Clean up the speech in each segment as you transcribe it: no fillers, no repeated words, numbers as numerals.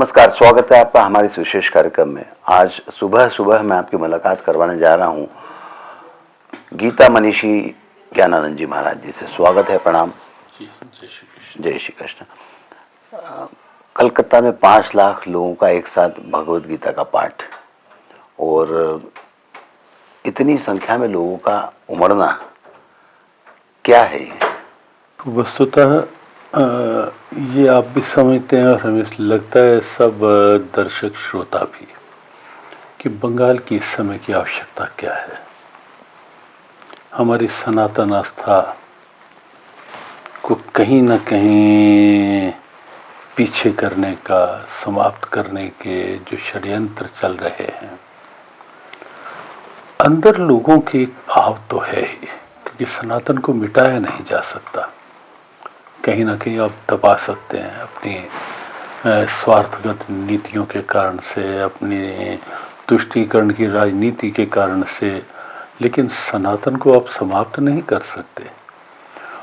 नमस्कार, स्वागत है आपका हमारे इस विशेष कार्यक्रम में। आज सुबह सुबह मैं आपकी मुलाकात करवाने जा रहा हूँ गीता मनीषी ज्ञानानंद जी महाराज जी से। स्वागत है, प्रणाम। जय श्री कृष्ण। जय श्री कृष्ण। कलकत्ता में 5 लाख लोगों का एक साथ भगवद गीता का पाठ, और इतनी संख्या में लोगों का उमड़ना क्या है ये? वस्तुतः ये आप भी समझते हैं और हमें लगता है सब दर्शक श्रोता भी, कि बंगाल की इस समय की आवश्यकता क्या है। हमारी सनातन आस्था को कहीं न कहीं पीछे करने का, समाप्त करने के जो षड्यंत्र चल रहे हैं, अंदर लोगों के एक भाव तो है ही, क्योंकि सनातन को मिटाया नहीं जा सकता। कहीं ना कहीं आप दबा सकते हैं अपनी स्वार्थगत नीतियों के कारण से, अपनी तुष्टीकरण की राजनीति के कारण से, लेकिन सनातन को आप समाप्त नहीं कर सकते।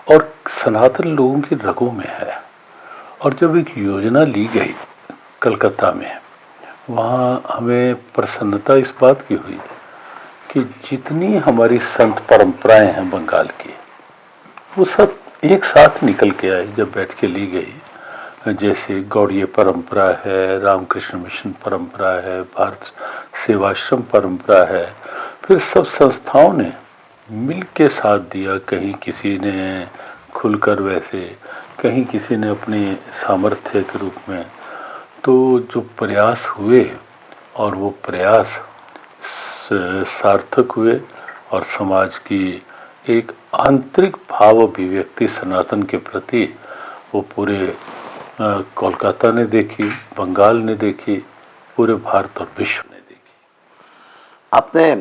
और सनातन लोगों की रगों में है। और जब एक योजना ली गई कलकत्ता में, वहाँ हमें प्रसन्नता इस बात की हुई कि जितनी हमारी संत परंपराएं हैं बंगाल की, वो सब एक साथ निकल के आए जब बैठ के ली गई। जैसे गौड़ीय परंपरा है, रामकृष्ण मिशन परंपरा है, भारत सेवाश्रम परंपरा है, फिर सब संस्थाओं ने मिल के साथ दिया। कहीं किसी ने खुलकर, वैसे कहीं किसी ने अपने सामर्थ्य के रूप में। तो जो प्रयास हुए और वो प्रयास सार्थक हुए, और समाज की एक आंतरिक भाव अभिव्यक्ति सनातन के प्रति वो पूरे कोलकाता ने देखी, बंगाल ने देखी, पूरे भारत और विश्व ने देखी। आपने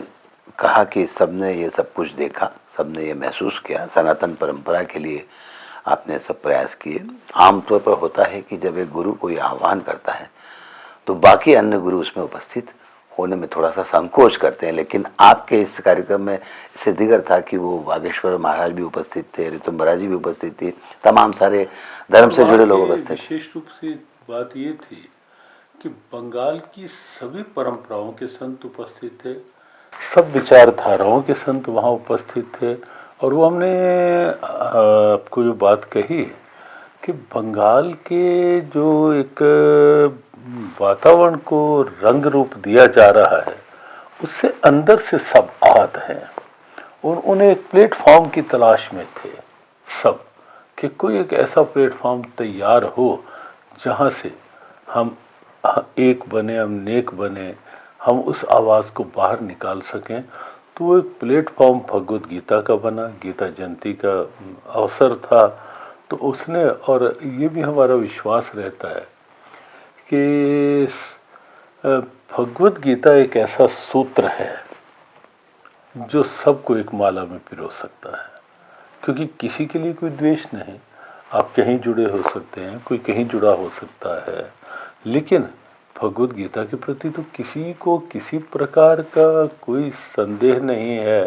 कहा कि सबने ये सब कुछ देखा, सबने ये महसूस किया, सनातन परंपरा के लिए आपने सब प्रयास किए। आमतौर पर होता है कि जब एक गुरु कोई आह्वान करता है तो बाकी अन्य गुरु उसमें उपस्थित होने में थोड़ा सा संकोच करते हैं, लेकिन आपके इस कार्यक्रम में इससे दिगर था कि वो बागेश्वर महाराज भी उपस्थित थे, ऋतुम्बरा जी भी उपस्थित थी, तमाम सारे धर्म से जुड़े लोग उपस्थित थे। विशेष रूप से बात ये थी कि बंगाल की सभी परंपराओं के संत उपस्थित थे, सब विचारधाराओं के संत वहाँ उपस्थित थे। और वो हमने आपको जो बात कही कि बंगाल के जो एक वातावरण को रंग रूप दिया जा रहा है, उससे अंदर से सब आहत हैं। और उन्हें एक प्लेटफॉर्म की तलाश में थे सब, कि कोई एक ऐसा प्लेटफॉर्म तैयार हो जहाँ से हम एक बने, हम नेक बने, हम उस आवाज़ को बाहर निकाल सकें। तो वो एक प्लेटफॉर्म भगवद गीता का बना, गीता जयंती का अवसर था। तो उसने, और ये भी हमारा विश्वास रहता है कि भगवद गीता एक ऐसा सूत्र है जो सबको एक माला में पिरो सकता है, क्योंकि किसी के लिए कोई द्वेष नहीं। आप कहीं जुड़े हो सकते हैं, कोई कहीं जुड़ा हो सकता है, लेकिन भगवद गीता के प्रति तो किसी को किसी प्रकार का कोई संदेह नहीं है,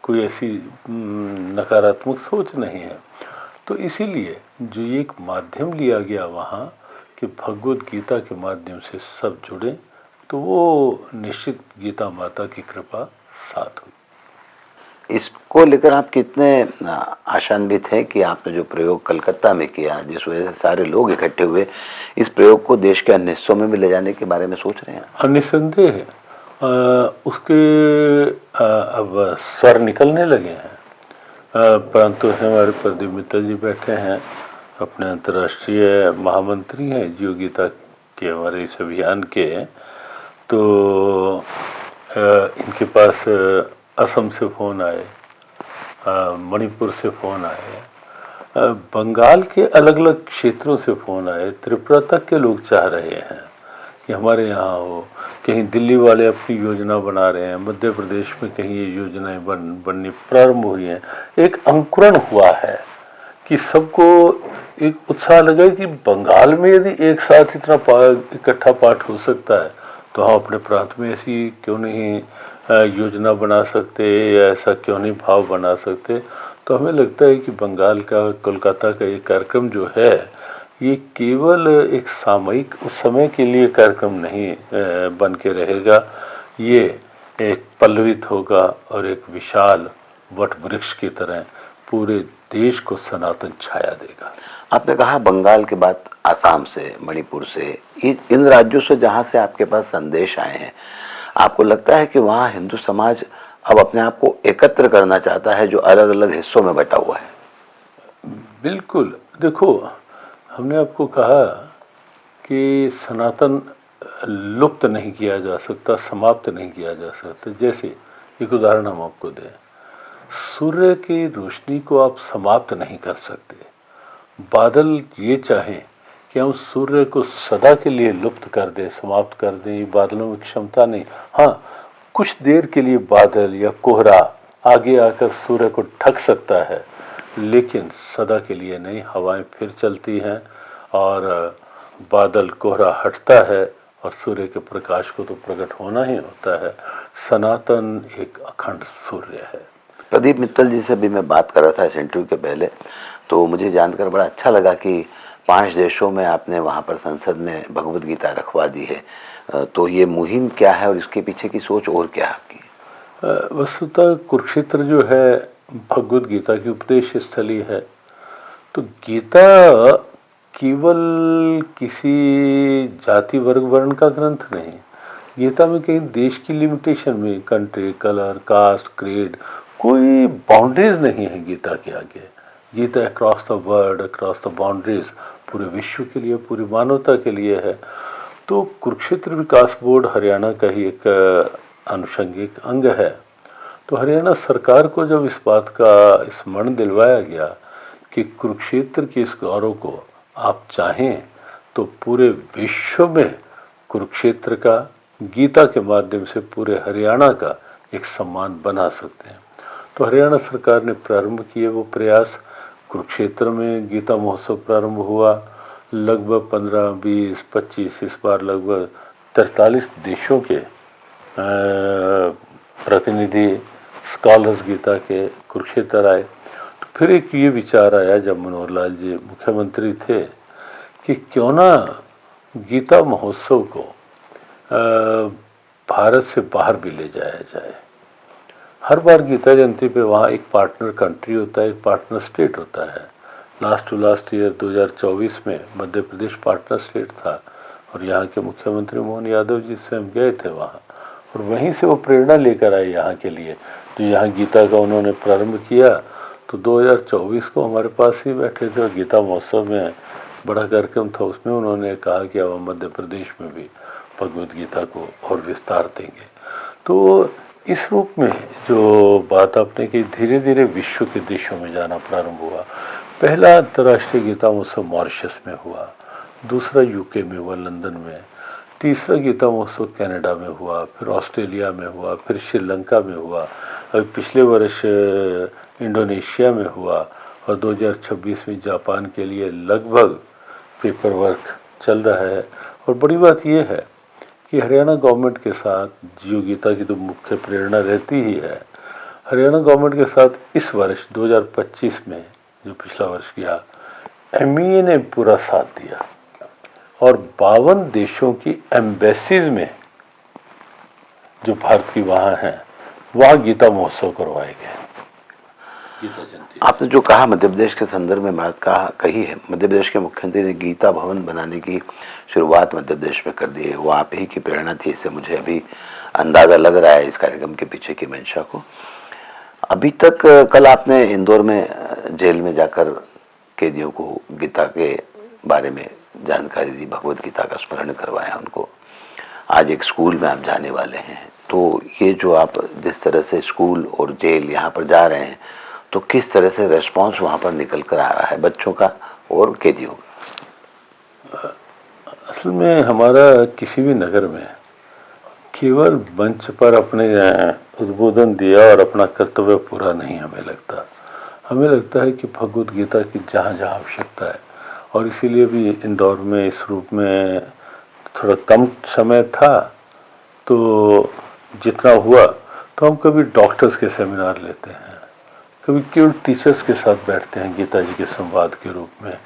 कोई ऐसी नकारात्मक सोच नहीं है। तो इसीलिए जो एक माध्यम लिया गया वहाँ कि भगवद गीता के माध्यम से सब जुड़े, तो वो निश्चित गीता माता की कृपा साथ हुई। इसको लेकर आप कितने आशान्वित हैं कि आपने जो प्रयोग कलकत्ता में किया, जिस वजह से सारे लोग इकट्ठे हुए, इस प्रयोग को देश के अन्य हिस्सों में भी ले जाने के बारे में सोच रहे हैं? निस्संदेह उसके अब स्वर निकलने लगे हैं। परंतु हमारे प्रदीप मित्तल जी बैठे हैं, अपने अंतर्राष्ट्रीय महामंत्री हैं जियो गीता के, हमारे इस अभियान के। तो इनके पास असम से फ़ोन आए, मणिपुर से फ़ोन आए, बंगाल के अलग अलग क्षेत्रों से फ़ोन आए, त्रिपुरा तक के लोग चाह रहे हैं कि हमारे यहाँ हो। कहीं दिल्ली वाले अपनी योजना बना रहे हैं, मध्य प्रदेश में कहीं ये योजनाएं बननी प्रारंभ हुई हैं। एक अंकुरण हुआ है कि सबको एक उत्साह लगा कि बंगाल में यदि एक साथ इतना इकट्ठा पाठ हो सकता है, तो हम अपने प्रांत में ऐसी क्यों नहीं योजना बना सकते, या ऐसा क्यों नहीं भाव बना सकते। तो हमें लगता है कि बंगाल का, कोलकाता का ये कार्यक्रम जो है, ये केवल एक सामयिक उस समय के लिए कार्यक्रम नहीं बन के रहेगा, ये एक पल्लवित होगा और एक विशाल वट वृक्ष की तरह पूरे देश को सनातन छाया देगा। आपने कहा बंगाल के बाद आसाम से, मणिपुर से, इन राज्यों से जहां से आपके पास संदेश आए हैं, आपको लगता है कि वहां हिंदू समाज अब अपने आप को एकत्र करना चाहता है जो अलग अलग हिस्सों में बटा हुआ है? बिल्कुल। देखो, हमने आपको कहा कि सनातन लुप्त नहीं किया जा सकता, समाप्त नहीं किया जा सकता। जैसे एक उदाहरण हम आपको दें, सूर्य की रोशनी को आप समाप्त नहीं कर सकते। बादल ये चाहें कि हम सूर्य को सदा के लिए लुप्त कर दें, समाप्त कर दें, ये बादलों में क्षमता नहीं। हाँ, कुछ देर के लिए बादल या कोहरा आगे आकर सूर्य को ढक सकता है, लेकिन सदा के लिए नहीं। हवाएं फिर चलती हैं और बादल कोहरा हटता है और सूर्य के प्रकाश को तो प्रकट होना ही होता है। सनातन एक अखंड सूर्य है। प्रदीप मित्तल जी से भी मैं बात कर रहा था इस इंटरव्यू के पहले, तो मुझे जानकर बड़ा अच्छा लगा कि 5 देशों में आपने वहाँ पर संसद में भगवत गीता रखवा दी है। तो ये मुहिम क्या है और इसके पीछे की सोच और क्या है आपकी? वस्तुतः कुरुक्षेत्र जो है भगवत गीता की उपदेश स्थली है। तो गीता केवल किसी जाति वर्ग वर्ण का ग्रंथ नहीं। गीता में कहीं देश की लिमिटेशन में, कंट्री, कलर, कास्ट, क्रीड, कोई बाउंड्रीज नहीं है गीता के आगे। Gita across the world, across the boundaries, पूरे विश्व के लिए, पूरी मानवता के लिए है। तो कुरुक्षेत्र विकास बोर्ड हरियाणा का ही एक आनुषंगिक अंग है। तो हरियाणा सरकार को जब इस बात का स्मरण दिलवाया गया कि कुरुक्षेत्र के इस गौरव को आप चाहें तो पूरे विश्व में कुरुक्षेत्र का गीता के माध्यम से पूरे हरियाणा का एक सम्मान बना सकते हैं, तो हरियाणा सरकार ने प्रारंभ किए वो प्रयास। कुरुक्षेत्र में गीता महोत्सव प्रारंभ हुआ। लगभग 15, 20, 25, इस बार लगभग 43 देशों के प्रतिनिधि, स्कॉलर्स गीता के कुरुक्षेत्र आए। तो फिर एक ये विचार आया जब मनोहर लाल जी मुख्यमंत्री थे कि क्यों ना गीता महोत्सव को भारत से बाहर भी ले जाया जाए। हर बार गीता जयंती पे वहाँ एक पार्टनर कंट्री होता है, एक पार्टनर स्टेट होता है। लास्ट टू लास्ट ईयर 2024 में मध्य प्रदेश पार्टनर स्टेट था और यहाँ के मुख्यमंत्री मोहन यादव जी स्वयं गए थे वहाँ, और वहीं से वो प्रेरणा लेकर आए यहाँ के लिए। तो यहाँ गीता का उन्होंने प्रारंभ किया तो 2024 को हमारे पास ही बैठे थे और गीता महोत्सव में बड़ा कार्यक्रम था, उसमें उन्होंने कहा कि अब हम मध्य प्रदेश में भी भगवद गीता को और विस्तार देंगे। तो इस रूप में जो बात आपने की, धीरे धीरे विश्व के देशों में जाना प्रारंभ हुआ। पहला अंतर्राष्ट्रीय गीता महोत्सव मॉरिशस में हुआ, दूसरा यूके में हुआ, लंदन में, तीसरा गीता महोत्सव कनाडा में हुआ, फिर ऑस्ट्रेलिया में हुआ, फिर श्रीलंका में हुआ, अभी पिछले वर्ष इंडोनेशिया में हुआ और 2026 में जापान के लिए लगभग पेपर वर्क चल रहा है। और बड़ी बात यह है कि हरियाणा गवर्नमेंट के साथ, जियो गीता की तो मुख्य प्रेरणा रहती ही है, हरियाणा गवर्नमेंट के साथ इस वर्ष 2025 में जो पिछला वर्ष किया, MEA ने पूरा साथ दिया और 52 देशों की एम्बेसीज में जो भारत की वहाँ हैं, वहाँ गीता महोत्सव करवाए गए। गीता जयंती आपने जो कहा मध्य प्रदेश के संदर्भ में बात कही है, मध्य प्रदेश के मुख्यमंत्री ने गीता भवन बनाने की शुरुआत मध्य प्रदेश में कर दी है, वो आप ही की प्रेरणा थी, इससे मुझे अभी अंदाज़ा लग रहा है इस कार्यक्रम के पीछे की मंशा को। अभी तक कल आपने इंदौर में जेल में जाकर कैदियों को गीता के बारे में जानकारी दी, भगवत गीता का स्मरण करवाया उनको। आज एक स्कूल में आप जाने वाले हैं, तो ये जो आप जिस तरह से स्कूल और जेल यहाँ पर जा रहे हैं, तो किस तरह से रेस्पॉन्स वहाँ पर निकल कर आ रहा है बच्चों का और कैदियों का? असल में हमारा किसी भी नगर में केवल मंच पर अपने उद्बोधन दिया और अपना कर्तव्य पूरा नहीं हमें लगता। हमें लगता है कि भगवत गीता की जहाँ जहाँ आवश्यकता है, और इसीलिए भी इंदौर में इस रूप में थोड़ा कम समय था, तो जितना हुआ तो हम कभी डॉक्टर्स के सेमिनार लेते हैं, कभी केवल टीचर्स के साथ बैठते हैं गीता जी के संवाद के रूप में,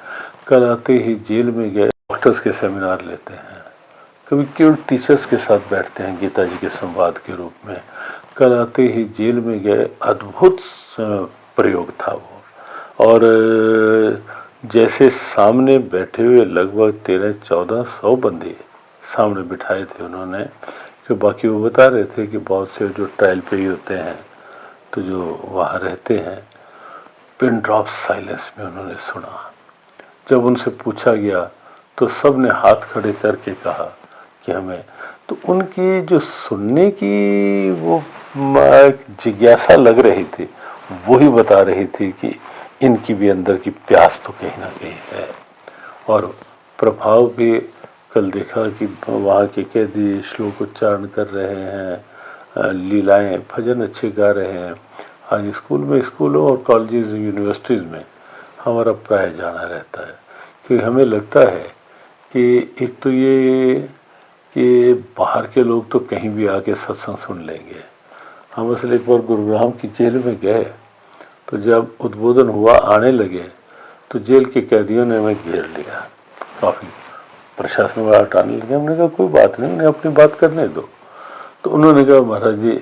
कल आते ही जेल में गए, डॉक्टर्स के सेमिनार लेते हैं, कभी केवल टीचर्स के साथ बैठते हैं गीता जी के संवाद के रूप में। कल आते ही जेल में गए, अद्भुत प्रयोग था वो। और जैसे सामने बैठे हुए लगभग 1300-1400 बंदे सामने बिठाए थे उन्होंने, कि बाकी वो बता रहे थे कि बहुत से जो ट्रायल पे ही होते हैं तो जो वहाँ रहते हैं, पिन ड्रॉप साइलेंस में उन्होंने सुना। जब उनसे पूछा गया तो सब ने हाथ खड़े करके कहा कि हमें, तो उनकी जो सुनने की वो जिज्ञासा लग रही थी, वही बता रही थी कि इनकी भी अंदर की प्यास तो कहीं ना कहीं है। और प्रभाव भी कल देखा कि वहाँ के कैदी श्लोक उच्चारण कर रहे हैं, लीलाएं भजन अच्छे गा रहे हैं। आज स्कूलों और कॉलेजेस यूनिवर्सिटीज़ में हमारा प्राय जाना रहता है, क्योंकि हमें लगता है कि एक तो ये कि बाहर के लोग तो कहीं भी आके सत्संग सुन लेंगे। हम असल एक बार गुरुग्राम की जेल में गए, तो जब उद्बोधन हुआ, आने लगे, तो जेल के कैदियों ने हमें घेर लिया, काफ़ी प्रशासन वाला हटाने लगे। हमने कहा कोई बात नहीं, उन्हें अपनी बात करने दो। तो उन्होंने कहा महाराज जी,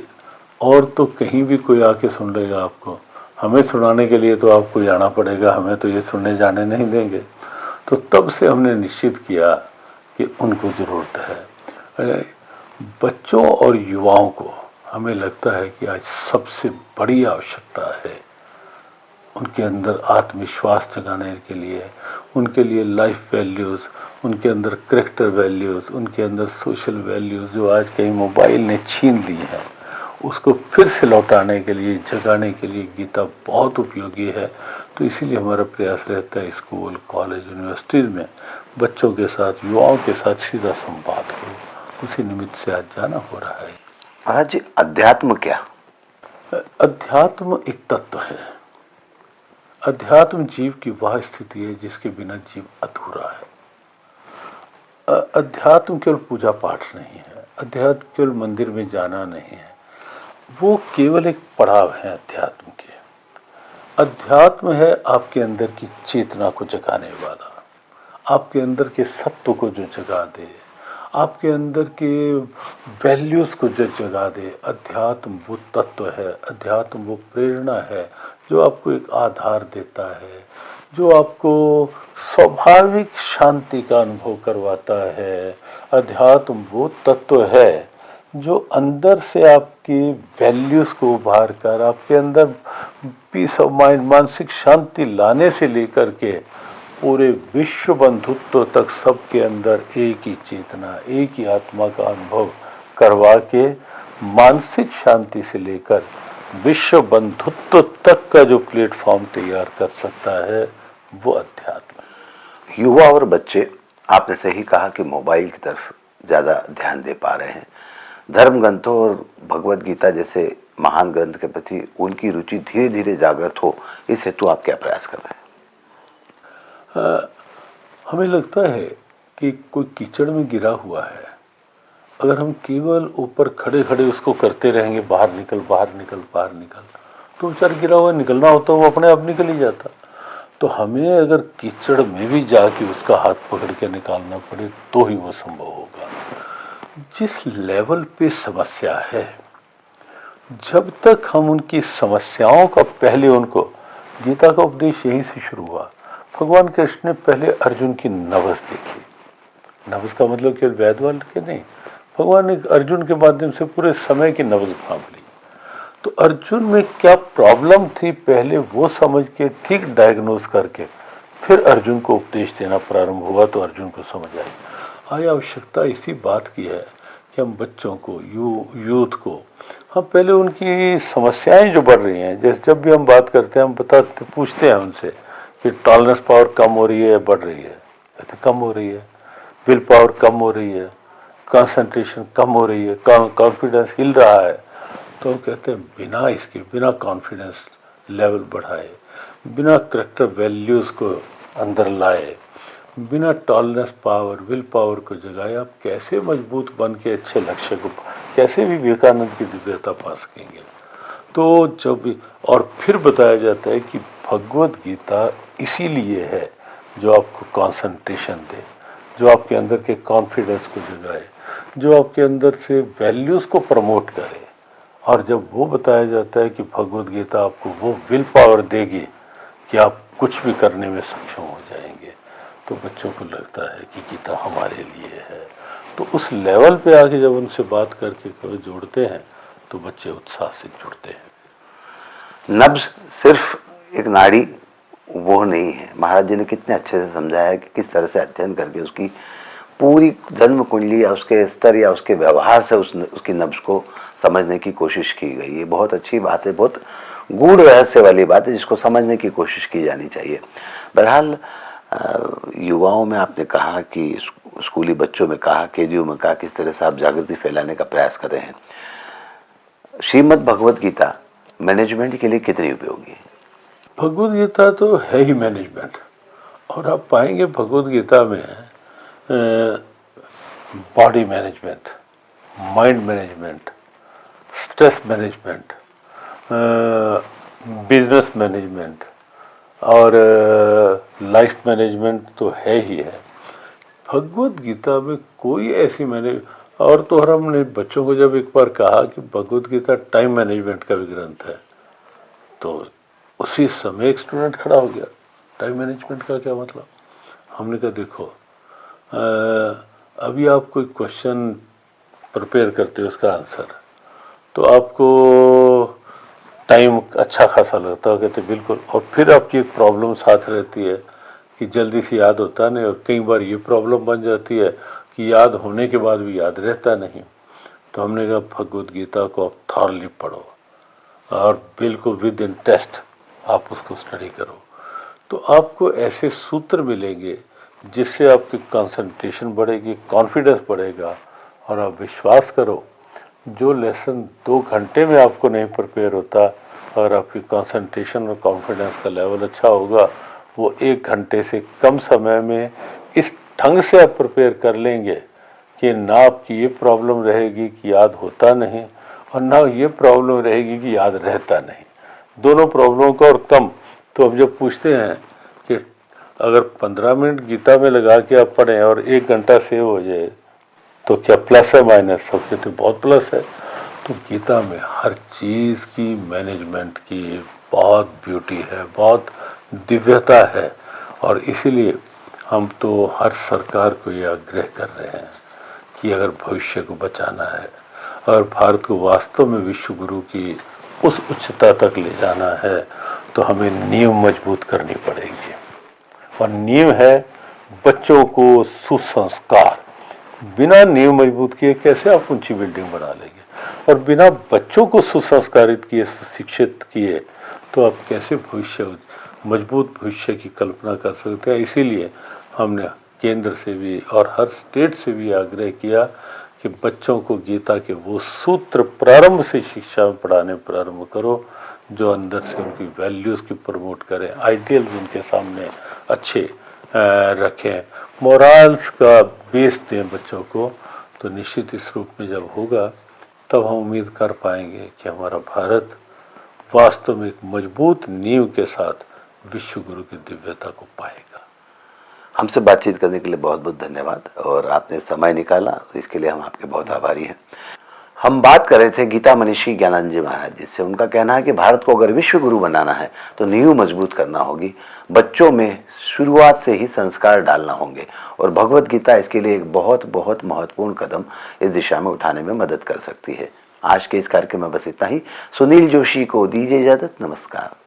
और तो कहीं भी कोई आके सुन लेगा आपको, हमें सुनाने के लिए तो आपको जाना पड़ेगा, हमें तो ये सुनने जाने नहीं देंगे। तो तब से हमने निश्चित किया कि उनको ज़रूरत है। बच्चों और युवाओं को हमें लगता है कि आज सबसे बड़ी आवश्यकता है उनके अंदर आत्मविश्वास जगाने के लिए, उनके लिए लाइफ वैल्यूज़, उनके अंदर करेक्टर वैल्यूज़, उनके अंदर सोशल वैल्यूज़ जो आज कहीं मोबाइल ने छीन ली है, उसको फिर से लौटाने के लिए, जगाने के लिए गीता बहुत उपयोगी है। तो इसीलिए हमारा प्रयास रहता है स्कूल, कॉलेज, यूनिवर्सिटीज़ में बच्चों के साथ, युवाओं के साथ सीधा संवाद करो। उसी निमित्त से आज जाना हो रहा है। महाराज जी, अध्यात्म क्या? अध्यात्म एक तत्व है। अध्यात्म जीव की वह स्थिति है जिसके बिना जीव अधूरा है। अध्यात्म केवल पूजा पाठ नहीं है, अध्यात्म केवल मंदिर में जाना नहीं है, वो केवल एक पड़ाव है अध्यात्म के। अध्यात्म है आपके अंदर की चेतना को जगाने वाला, आपके अंदर के सत्व को जो जगा दे, आपके अंदर के वैल्यूज़ को जो जगा दे। अध्यात्म वो तत्व है, अध्यात्म वो प्रेरणा है जो आपको एक आधार देता है, जो आपको स्वाभाविक शांति का अनुभव करवाता है। अध्यात्म वो तत्व है जो अंदर से आपकी वैल्यूज़ को उभार कर आपके अंदर पीस ऑफ माइंड, मानसिक शांति लाने से लेकर के पूरे विश्व बंधुत्व तक सबके अंदर एक ही चेतना, एक ही आत्मा का अनुभव करवा के मानसिक शांति से लेकर विश्व बंधुत्व तक का जो प्लेटफॉर्म तैयार कर सकता है, वो अध्यात्म है। युवा और बच्चे, आपने सही कहा कि मोबाइल की तरफ ज़्यादा ध्यान दे पा रहे हैं। धर्म ग्रंथों और भगवद गीता जैसे महान ग्रंथ के प्रति उनकी रुचि धीरे धीरे जागृत हो, इस हेतु आप क्या प्रयास कर रहे हैं? हमें लगता है कि कोई कीचड़ में गिरा हुआ है, अगर हम केवल ऊपर खड़े खड़े उसको करते रहेंगे बाहर निकल, बाहर निकल, बाहर निकल, तो बेचारा गिरा हुआ निकलना होता वो अपने आप निकल ही जाता। तो हमें अगर कीचड़ में भी जाके उसका हाथ पकड़ के निकालना पड़े तो ही वो संभव होगा। जिस लेवल पे समस्या है, जब तक हम उनकी समस्याओं का पहले उनको, गीता का उपदेश यहीं से शुरू हुआ। भगवान कृष्ण ने पहले अर्जुन की नवस देखी। नवस का मतलब केवल वैद वाल के नहीं, भगवान ने अर्जुन के माध्यम से पूरे समय की नवस भांप ली। तो अर्जुन में क्या प्रॉब्लम थी पहले वो समझ के ठीक डायग्नोज करके फिर अर्जुन को उपदेश देना प्रारंभ हुआ, तो अर्जुन को समझ आई। आज आवश्यकता इसी बात की है कि हम बच्चों को, यूथ को, हम पहले उनकी समस्याएं जो बढ़ रही हैं, जैसे जब भी हम बात करते हैं हम पूछते हैं उनसे कि टॉलरेंस पावर कम हो रही है, बढ़ रही है? कहते कम हो रही है। विल पावर कम हो रही है, कंसंट्रेशन कम हो रही है, कॉन्फिडेंस हिल रहा है। तो कहते हैं बिना इसके, बिना कॉन्फिडेंस लेवल बढ़ाए, बिना करेक्टर वैल्यूज़ को अंदर लाए, बिना टॉलरेंस पावर, विल पावर को जगाए, आप कैसे मजबूत बन के अच्छे लक्ष्य को, कैसे भी विवेकानंद की दिव्यता पा सकेंगे? तो जब, और फिर बताया जाता है कि भगवद गीता इसीलिए है जो आपको कंसंट्रेशन दे, जो आपके अंदर के कॉन्फिडेंस को जगाए, जो आपके अंदर से वैल्यूज़ को प्रमोट करे। और जब वो बताया जाता है कि भगवत गीता आपको वो विल पावर देगी कि आप कुछ भी करने में सक्षम हो जाएंगे, तो बच्चों को लगता है कि गीता हमारे लिए है। तो उस लेवल पे आके जब उनसे बात करके जोड़ते हैं तो बच्चे उत्साह से जुड़ते हैं। नब्ज सिर्फ एक नाड़ी वो नहीं है। महाराज जी ने कितने अच्छे से समझाया कि किस तरह से अध्ययन करके उसकी पूरी जन्म कुंडली या उसके स्तर या उसके व्यवहार से उसकी नब्ज को समझने की कोशिश की गई। ये बहुत अच्छी बात है, बहुत गूढ़ रहस्य वाली बात है जिसको समझने की कोशिश की जानी चाहिए। बहरहाल युवाओं में आपने कहा कि स्कूली बच्चों में कहा, केजीओ में कहा, किस तरह से आप जागृति फैलाने का प्रयास कर रहे हैं। श्रीमद् भगवत गीता मैनेजमेंट के लिए कितनी उपयोगी है? भगवत गीता तो है ही मैनेजमेंट। और आप पाएंगे भगवत गीता में body management, mind management, stress management, business management और लाइफ मैनेजमेंट तो है ही है। भगवत गीता में कोई ऐसी और तो हमने बच्चों को जब एक बार कहा कि भगवत गीता टाइम मैनेजमेंट का भी ग्रंथ है, तो उसी समय एक स्टूडेंट खड़ा हो गया, टाइम मैनेजमेंट का क्या मतलब? हमने कहा देखो, अभी आप कोई क्वेश्चन प्रिपेयर करते हो उसका आंसर, तो आपको टाइम अच्छा खासा लगता है, कहते बिल्कुल। और फिर आपकी एक प्रॉब्लम साथ रहती है कि जल्दी से याद होता नहीं, और कई बार ये प्रॉब्लम बन जाती है कि याद होने के बाद भी याद रहता नहीं। तो हमने कहा भगवत गीता को आप थॉरली पढ़ो और बिल्कुल विद इन टेस्ट आप उसको स्टडी करो, तो आपको ऐसे सूत्र मिलेंगे जिससे आपकी कंसंट्रेशन बढ़ेगी, कॉन्फिडेंस बढ़ेगा। और आप विश्वास करो, जो लेसन 2 घंटे में आपको नहीं प्रिपेयर होता, और आपकी कंसंट्रेशन और कॉन्फिडेंस का लेवल अच्छा होगा, वो 1 घंटे से कम समय में इस ढंग से आप प्रिपेयर कर लेंगे कि ना आपकी ये प्रॉब्लम रहेगी कि याद होता नहीं, और ना ये प्रॉब्लम रहेगी कि याद रहता नहीं। दोनों प्रॉब्लम का और कम। तो अब जब पूछते हैं कि अगर 15 मिनट गीता में लगा के आप पढ़ें और 1 घंटा सेव हो जाए, तो क्या प्लस है माइनस? सबसे तो बहुत प्लस है। तो गीता में हर चीज़ की मैनेजमेंट की बहुत ब्यूटी है, बहुत दिव्यता है। और इसीलिए हम तो हर सरकार को ये आग्रह कर रहे हैं कि अगर भविष्य को बचाना है और भारत को वास्तव में विश्व गुरु की उस उच्चता तक ले जाना है, तो हमें नींव मजबूत करनी पड़ेगी। और नींव है बच्चों को सुसंस्कार। बिना नींव मजबूत किए कैसे आप ऊंची बिल्डिंग बना लेंगे? और बिना बच्चों को सुसंस्कारित किए, शिक्षित किए, तो आप कैसे मजबूत भविष्य की कल्पना कर सकते हैं? इसीलिए हमने केंद्र से भी और हर स्टेट से भी आग्रह किया कि बच्चों को गीता के वो सूत्र प्रारंभ से शिक्षा में पढ़ाने प्रारंभ करो जो अंदर से उनकी वैल्यूज़ की प्रमोट करें, आइडियल्स उनके सामने अच्छे रखें, मोरल्स का बेस दें बच्चों को। तो निश्चित इस रूप में जब होगा, तब हम उम्मीद कर पाएंगे कि हमारा भारत वास्तव में एक मजबूत नींव के साथ विश्व गुरु की दिव्यता को पाएगा। हमसे बातचीत करने के लिए बहुत बहुत धन्यवाद, और आपने समय निकाला, इसके लिए हम आपके बहुत आभारी हैं। हम बात कर रहे थे गीता मनीषी ज्ञानानंद जी महाराज जी से। उनका कहना है कि भारत को अगर विश्व गुरु बनाना है तो नींव मजबूत करना होगी, बच्चों में शुरुआत से ही संस्कार डालना होंगे, और भगवत गीता इसके लिए एक बहुत बहुत महत्वपूर्ण कदम इस दिशा में उठाने में मदद कर सकती है। आज के इस कार्यक्रम में बस इतना ही। सुनील जोशी को दीजिए इजाजत। नमस्कार।